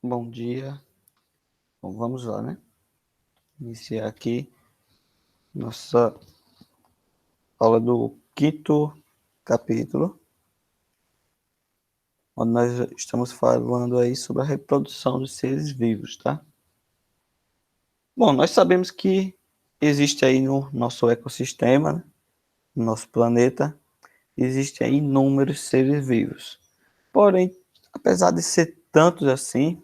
Bom dia. Bom, vamos lá, né? Iniciar aqui nossa aula do quinto capítulo, onde nós estamos falando aí sobre a reprodução dos seres vivos, tá? Bom, nós sabemos que existe aí no nosso ecossistema, né? No nosso planeta, existem aí inúmeros seres vivos. Porém, apesar de ser tantos assim,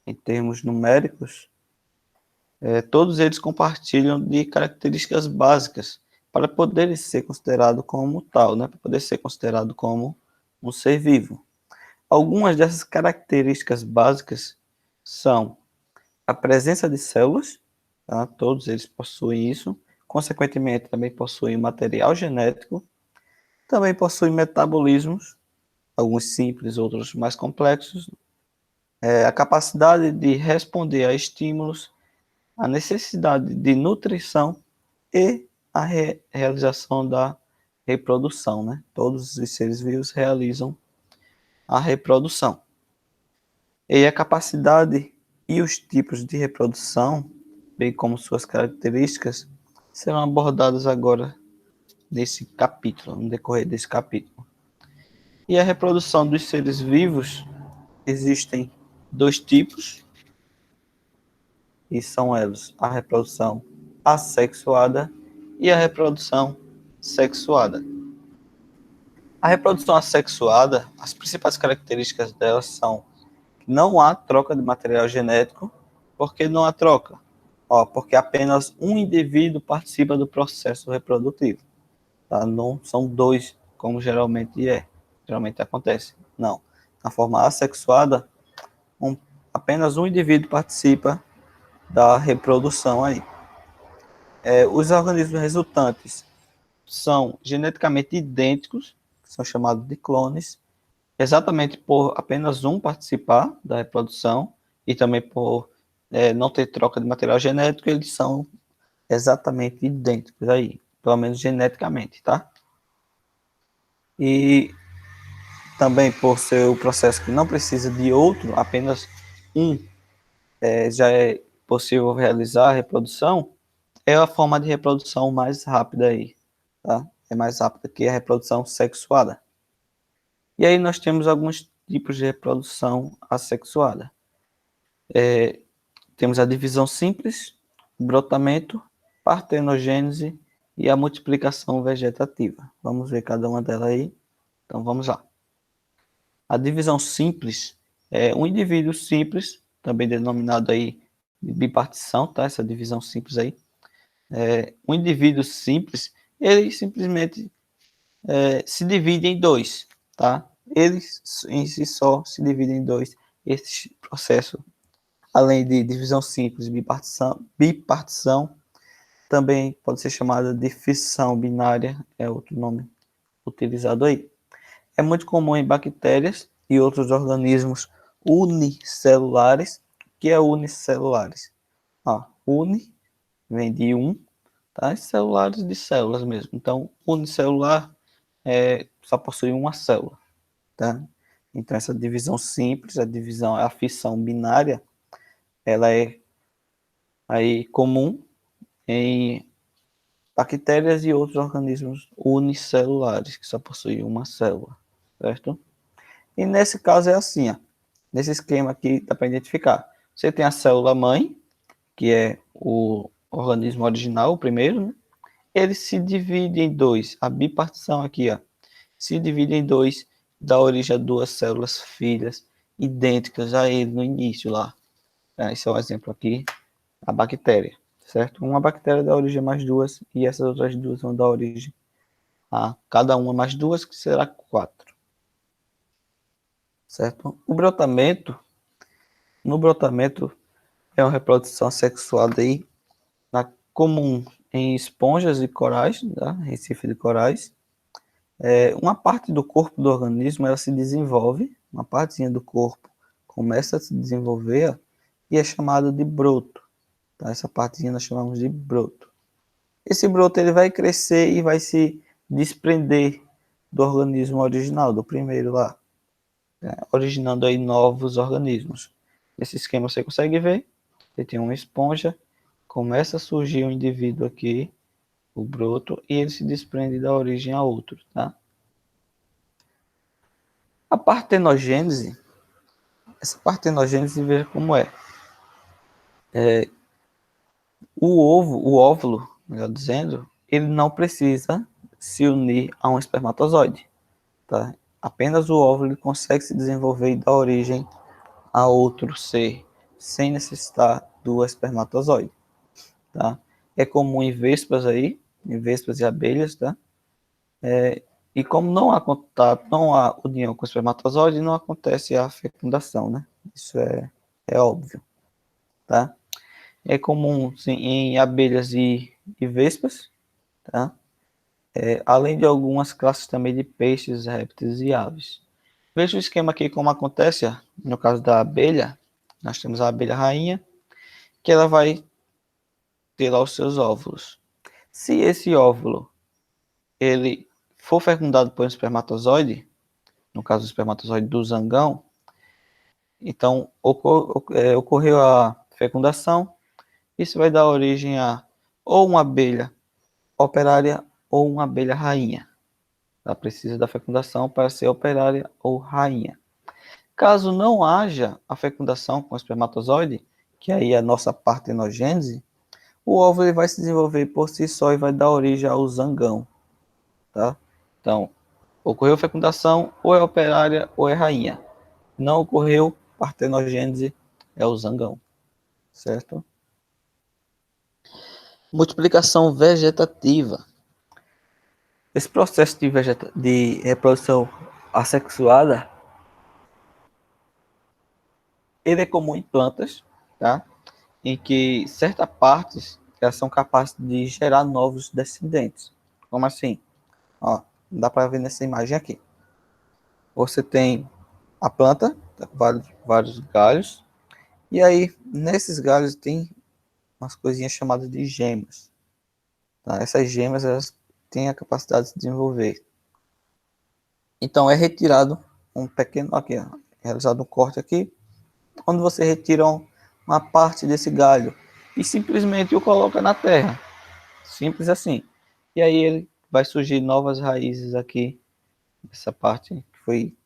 em termos numéricos, todos eles compartilham de características básicas para poderem ser considerado como tal, né? Para poder ser considerado como um ser vivo. Algumas dessas características básicas são a presença de células, tá? Todos eles possuem isso, consequentemente também possuem material genético, também possuem metabolismos, alguns simples, outros mais complexos, a capacidade de responder a estímulos, a necessidade de nutrição e a realização da reprodução, né? Todos os seres vivos realizam a reprodução. E a capacidade e os tipos de reprodução, bem como suas características, serão abordados agora nesse capítulo, no decorrer desse capítulo. E a reprodução dos seres vivos, existem dois tipos, e são eles a reprodução assexuada e a reprodução sexuada. A reprodução assexuada, as principais características dela são que não há troca de material genético. Por que não há troca? Porque apenas um indivíduo participa do processo reprodutivo. Tá? Não são dois, como geralmente acontece. Não. Na forma assexuada, apenas um indivíduo participa da reprodução aí. Os organismos resultantes são geneticamente idênticos, que são chamados de clones, exatamente por apenas um participar da reprodução e também por não ter troca de material genético, eles são exatamente idênticos aí, pelo menos geneticamente, tá? E também por ser o processo que não precisa de outro, apenas um já é possível realizar a reprodução, é a forma de reprodução mais rápida aí, tá? É mais rápida que a reprodução sexuada. E aí nós temos alguns tipos de reprodução assexuada. Temos a divisão simples, o brotamento, partenogênese e a multiplicação vegetativa. Vamos ver cada uma delas aí. Então vamos lá. A divisão simples é um indivíduo simples, também denominado aí de bipartição, tá? Essa divisão simples aí. Um indivíduo simples, ele simplesmente se divide em dois, tá? Ele em si só se divide em dois. Esse processo, além de divisão simples, bipartição, também pode ser chamada de fissão binária, é outro nome utilizado aí. É muito comum em bactérias e outros organismos unicelulares. O que é unicelulares? Uni vem de um, tá? E celulares de células mesmo. Então, unicelular só possui uma célula, tá? Então, essa divisão simples, a fissão binária, ela é aí comum em bactérias e outros organismos unicelulares, que só possuem uma célula, certo? E nesse caso é assim, nesse esquema aqui dá para identificar. Você tem a célula mãe, que é o organismo original, o primeiro, né? Ele se divide em dois. A bipartição aqui, se divide em dois, dá origem a duas células filhas idênticas a ele no início lá. Esse é um exemplo aqui, a bactéria, certo? Uma bactéria dá origem a mais duas e essas outras duas vão dar origem a cada uma mais duas, que será 4. Certo? No brotamento é uma reprodução sexual aí, comum em esponjas e corais, tá? Recife de corais. Uma parte do corpo do organismo ela se desenvolve, uma partezinha do corpo começa a se desenvolver e é chamado de broto. Tá? Essa partezinha nós chamamos de broto. Esse broto ele vai crescer e vai se desprender do organismo original, do primeiro lá, originando aí novos organismos. Nesse esquema você consegue ver, você tem uma esponja, começa a surgir um indivíduo aqui, o broto, e ele se desprende da origem a outro, tá? A partenogênese, essa partenogênese, veja como é. O óvulo, melhor dizendo, ele não precisa se unir a um espermatozoide, tá? Apenas o óvulo ele consegue se desenvolver e dar origem a outro ser, sem necessitar do espermatozoide, tá? É comum em vespas aí, em vespas e abelhas, tá? E como não há contato, não há união com o espermatozoide, não acontece a fecundação, né? Isso é óbvio, tá? É comum sim, em abelhas e vespas, tá? Além de algumas classes também de peixes, répteis e aves. Veja o esquema aqui como acontece, ó. No caso da abelha, nós temos a abelha rainha, que ela vai ter lá os seus óvulos. Se esse óvulo ele for fecundado por um espermatozoide, no caso do espermatozoide do zangão, então ocorreu a fecundação, isso vai dar origem a ou uma abelha operária ou uma abelha rainha. Ela precisa da fecundação para ser operária ou rainha. Caso não haja a fecundação com o espermatozoide, que aí é a nossa partenogênese, o óvulo ele vai se desenvolver por si só e vai dar origem ao zangão, tá? Então, ocorreu fecundação, ou é operária ou é rainha. Não ocorreu partenogênese, é o zangão, certo? Multiplicação vegetativa. Esse processo de reprodução assexuada, ele é comum em plantas, tá? Em que certas partes elas são capazes de gerar novos descendentes. Como assim? Ó, dá para ver nessa imagem aqui. Você tem a planta, tá, vários galhos, e aí nesses galhos tem umas coisinhas chamadas de gemas. Tá? Essas gemas elas têm a capacidade de se desenvolver. Então é retirado um pequeno, aqui, ó, realizado um corte aqui, onde você retira uma parte desse galho e simplesmente o coloca na terra. Simples assim. E aí ele vai surgir novas raízes aqui, essa parte que foi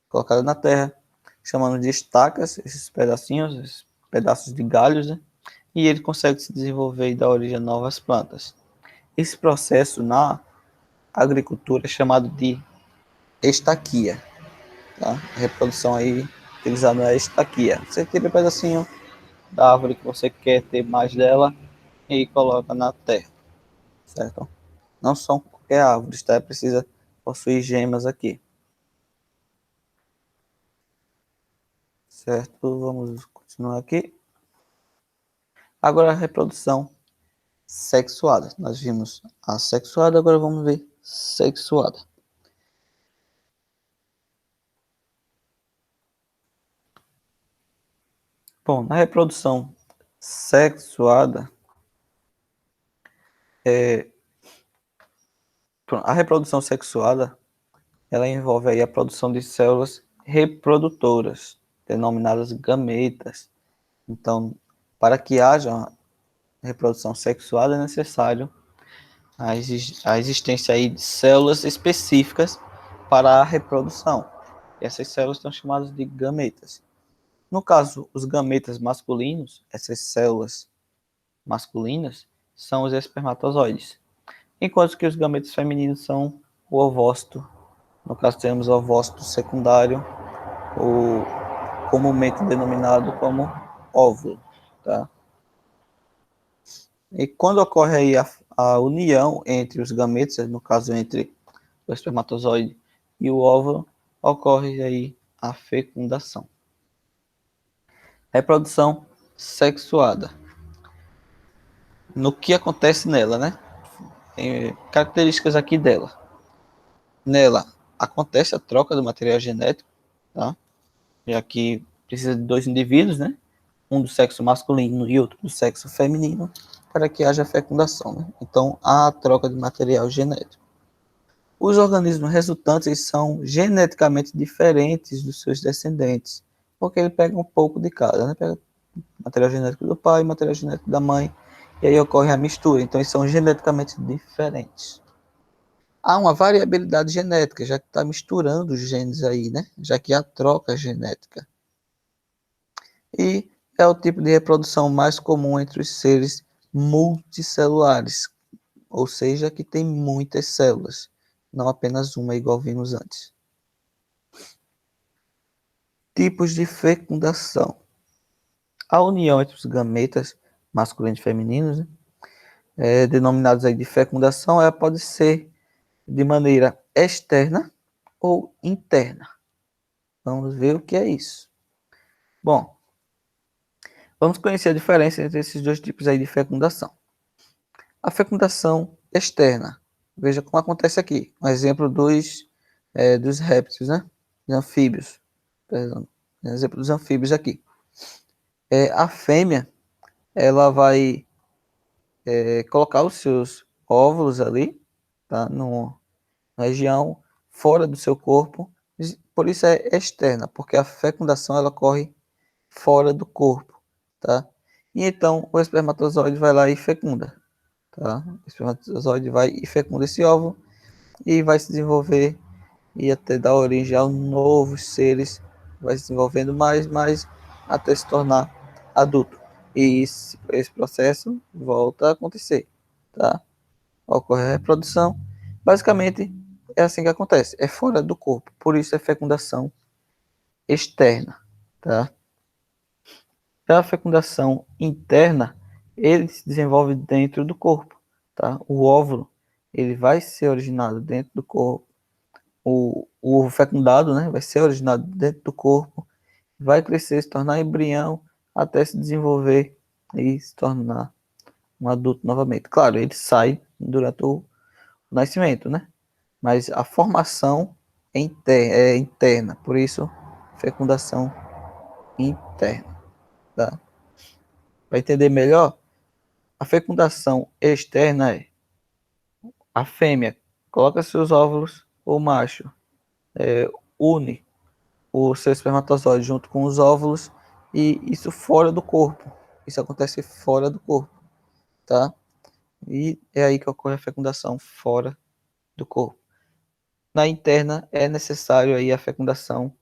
colocada na terra, chamando de estacas, esses pedacinhos, esses pedaços de galhos, né? E ele consegue se desenvolver e dar origem a novas plantas. Esse processo na agricultura é chamado de estaquia, tá? A reprodução aí utilizada é estaquia. Você tira um pedacinho da árvore que você quer ter mais dela e coloca na terra, certo? Não são qualquer árvore, tá? Precisa possuir gemas aqui, certo? Vamos continuar aqui. Agora a reprodução sexuada. Nós vimos assexuada, agora vamos ver sexuada. Bom, na reprodução sexuada, a reprodução sexuada, ela envolve aí a produção de células reprodutoras, denominadas gametas. Então, para que haja reprodução sexuada, é necessário a existência aí de células específicas para a reprodução. E essas células são chamadas de gametas. No caso, os gametas masculinos, essas células masculinas, são os espermatozoides, enquanto que os gametas femininos são o ovócito. No caso, temos o ovócito secundário, ou comumente denominado como óvulo, tá? E quando ocorre aí a união entre os gametas, no caso entre o espermatozoide e o óvulo, ocorre aí a fecundação. Reprodução sexuada. No que acontece nela, né? Tem características aqui dela. Nela acontece a troca do material genético, tá? Já que precisa de dois indivíduos, né? Um do sexo masculino e outro do sexo feminino, para que haja fecundação, né? Então, há a troca de material genético. Os organismos resultantes são geneticamente diferentes dos seus descendentes, porque ele pega um pouco de cada, né? Pega material genético do pai, material genético da mãe, e aí ocorre a mistura. Então, eles são geneticamente diferentes. Há uma variabilidade genética, já que está misturando os genes aí, né? Já que há troca genética. E é o tipo de reprodução mais comum entre os seres multicelulares, ou seja, que tem muitas células, não apenas uma, igual vimos antes. Tipos de fecundação. A união entre os gametas masculinos e femininos, né, denominados aí de fecundação, ela pode ser de maneira externa ou interna. Vamos ver o que é isso. Bom, vamos conhecer a diferença entre esses dois tipos aí de fecundação. A fecundação externa. Veja como acontece aqui. Um exemplo dos répteis, né? Dos anfíbios. Perdão. Um exemplo dos anfíbios aqui. A fêmea, ela vai colocar os seus óvulos ali, tá? Na região fora do seu corpo. Por isso é externa, porque a fecundação ela ocorre fora do corpo, tá? E então o espermatozoide vai lá e fecunda, tá? O espermatozoide vai e fecunda esse óvulo e vai se desenvolver e até dar origem a novos seres, vai se desenvolvendo mais, até se tornar adulto. E esse processo volta a acontecer, tá? Ocorre a reprodução. Basicamente, é assim que acontece, é fora do corpo, por isso é fecundação externa, tá? Já a fecundação interna, ele se desenvolve dentro do corpo, tá? O óvulo, ele vai ser originado dentro do corpo, o ovo fecundado, né, vai ser originado dentro do corpo, vai crescer, se tornar embrião, até se desenvolver e se tornar um adulto novamente. Claro, ele sai durante o nascimento, né? Mas a formação é interna, por isso fecundação interna, tá? Para entender melhor, a fecundação externa é a fêmea coloca seus óvulos, o macho une o seu espermatozoide junto com os óvulos e isso fora do corpo. Isso acontece fora do corpo, tá? E é aí que ocorre a fecundação fora do corpo. Na interna é necessário aí a fecundação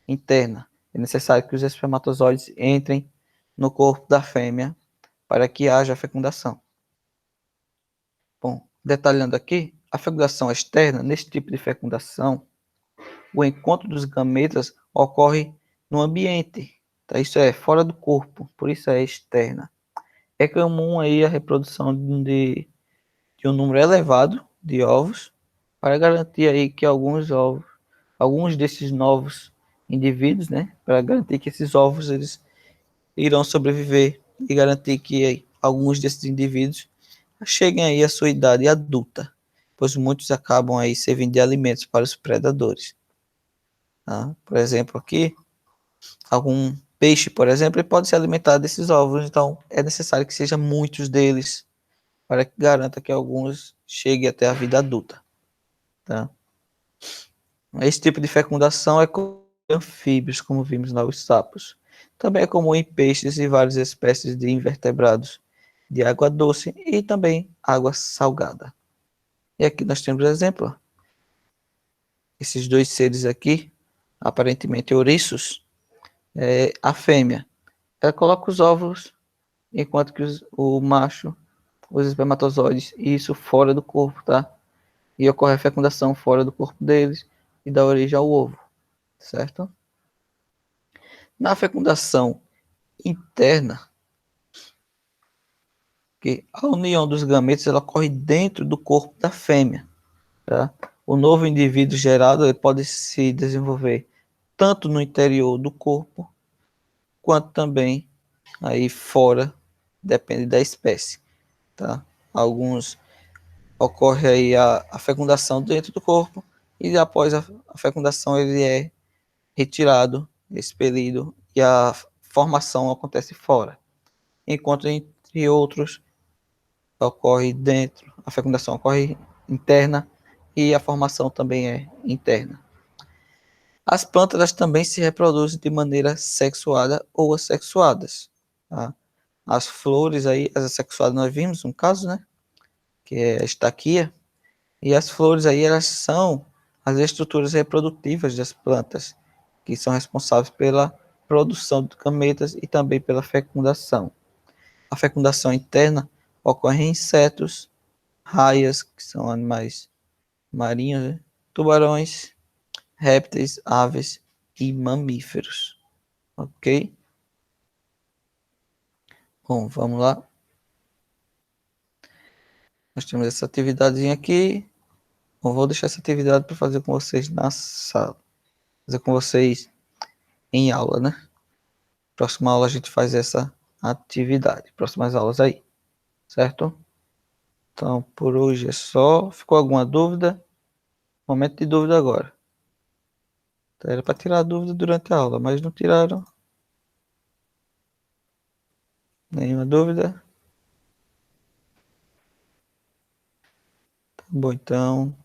interna. É necessário que os espermatozoides entrem no corpo da fêmea para que haja fecundação. Bom, detalhando aqui, a fecundação externa, nesse tipo de fecundação, o encontro dos gametas ocorre no ambiente, tá? Isso é fora do corpo, por isso é externa. É comum aí a reprodução de um número elevado de ovos para garantir aí que alguns desses novos indivíduos, né, para garantir que esses ovos eles irão sobreviver e garantir que aí, alguns desses indivíduos cheguem aí à sua idade adulta, pois muitos acabam aí servindo de alimentos para os predadores. Tá? Por exemplo, aqui, algum peixe, por exemplo, ele pode se alimentar desses ovos, então é necessário que seja muitos deles para que garanta que alguns cheguem até a vida adulta. Tá? Esse tipo de fecundação é comum em anfíbios, como vimos lá os sapos. Também é comum em peixes e várias espécies de invertebrados de água doce e também água salgada. E aqui nós temos exemplo, esses dois seres aqui, aparentemente ouriços, a fêmea, ela coloca os óvulos, enquanto que o macho, os espermatozoides, e isso fora do corpo, tá? E ocorre a fecundação fora do corpo deles e dá origem ao ovo, certo? Na fecundação interna, que a união dos gametas ela ocorre dentro do corpo da fêmea, tá? O novo indivíduo gerado ele pode se desenvolver tanto no interior do corpo quanto também aí fora, depende da espécie, tá? Alguns ocorre aí a fecundação dentro do corpo e após a fecundação ele é retirado, expelido e a formação acontece fora. Enquanto entre outros ocorre dentro, a fecundação ocorre interna e a formação também é interna. As plantas elas também se reproduzem de maneira sexuada ou assexuadas. Tá? As flores aí, as assexuadas nós vimos um caso, né? Que é a estaquia. E as flores aí, elas são as estruturas reprodutivas das plantas, que são responsáveis pela produção de gametas e também pela fecundação. A fecundação interna ocorre em insetos, raias, que são animais marinhos, né? Tubarões, répteis, aves e mamíferos. Ok? Bom, vamos lá. Nós temos essa atividadezinha aqui. Eu vou deixar essa atividade para fazer com vocês na sala. Fazer com vocês em aula, né? Próxima aula a gente faz essa atividade. Próximas aulas aí, certo? Então, por hoje é só. Ficou alguma dúvida? Momento de dúvida agora. Então, era para tirar a dúvida durante a aula, mas não tiraram. Nenhuma dúvida? Tá bom, então.